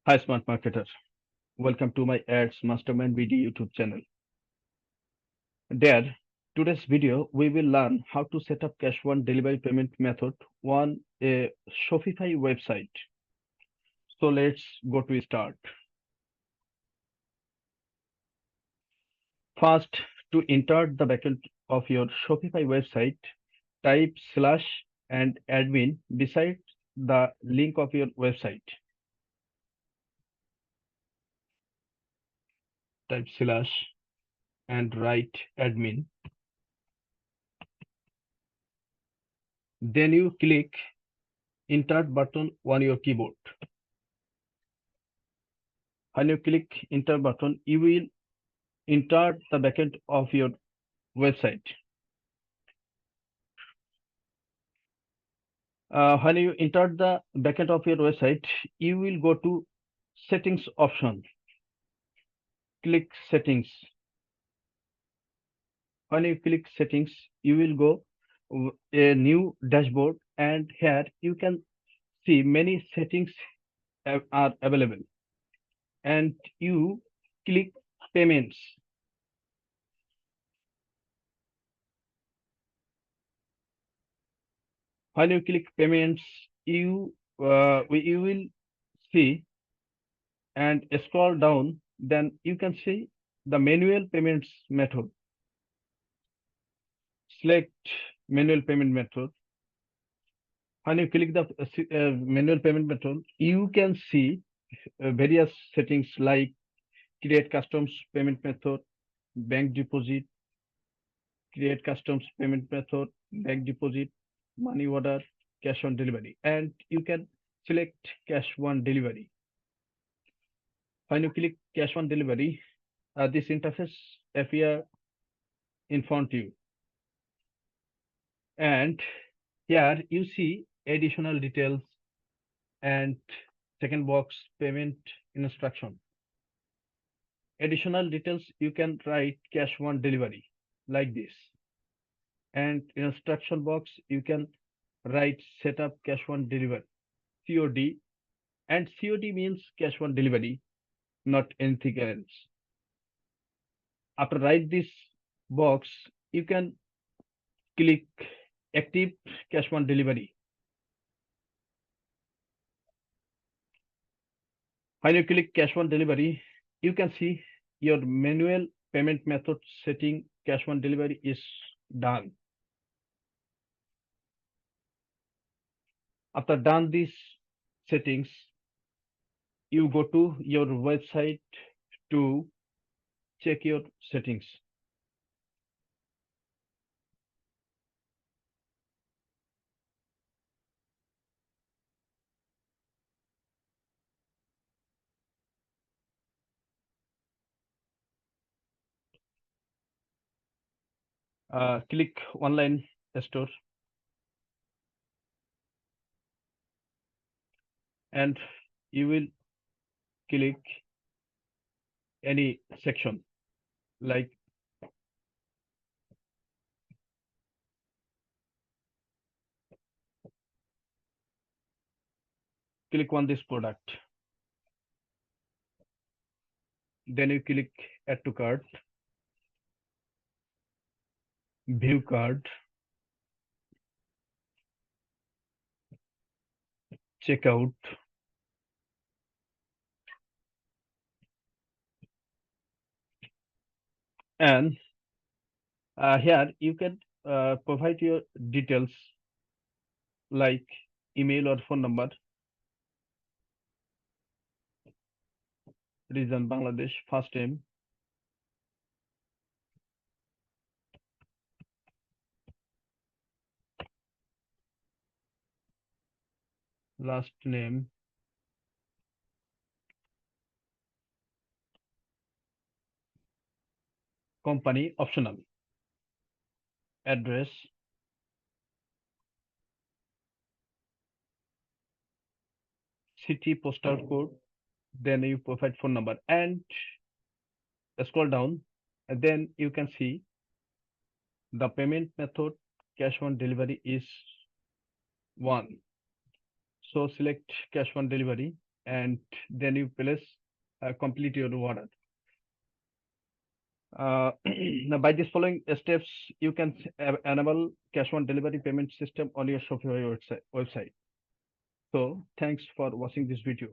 Hi, smart marketer. Welcome to my ads Mastermind video YouTube channel. There, today's video we will learn how to set up cash one delivery payment method on a Shopify website. So let's go to start. First, to enter the backend of your Shopify website, type slash and admin beside the link of your website. Type slash and write admin. Then you click enter button on your keyboard. When you click enter button, you will enter the backend of your website. When you enter the backend of your website, you will go to settings option. Click settings. When you click settings, you will go a new dashboard, and here you can see many settings are available. And you click payments. When you click payments, you will see and scroll down, then you can see the manual payments method. Select manual payment method. When you click the manual payment method, you can see various settings like create customs payment method, bank deposit, create customs payment method, bank deposit, money order, cash on delivery, and you can select cash on delivery. When you click cash on delivery, this interface appear in front of you, and here you see additional details and second box payment instruction. Additional details you can write cash on delivery like this, and instruction box you can write setup cash on delivery COD, and COD means cash on delivery, not anything else. After write this box, you can click active cash on delivery. When you click cash on delivery, you can see your manual payment method setting cash on delivery is done. After done these settings, you go to your website to check your settings. Click online store, and you will click any section like click on this product. Then you click add to cart, view cart, checkout, and here you can provide your details like email or phone number, region Bangladesh, first name, last name, company optional, address, city, postal code, then you provide phone number, and scroll down, and then you can see the payment method cash on delivery is one. So select cash on delivery, and then you place complete your order. Now, by these following steps, you can enable cash on delivery payment system on your Shopify website. So, thanks for watching this video.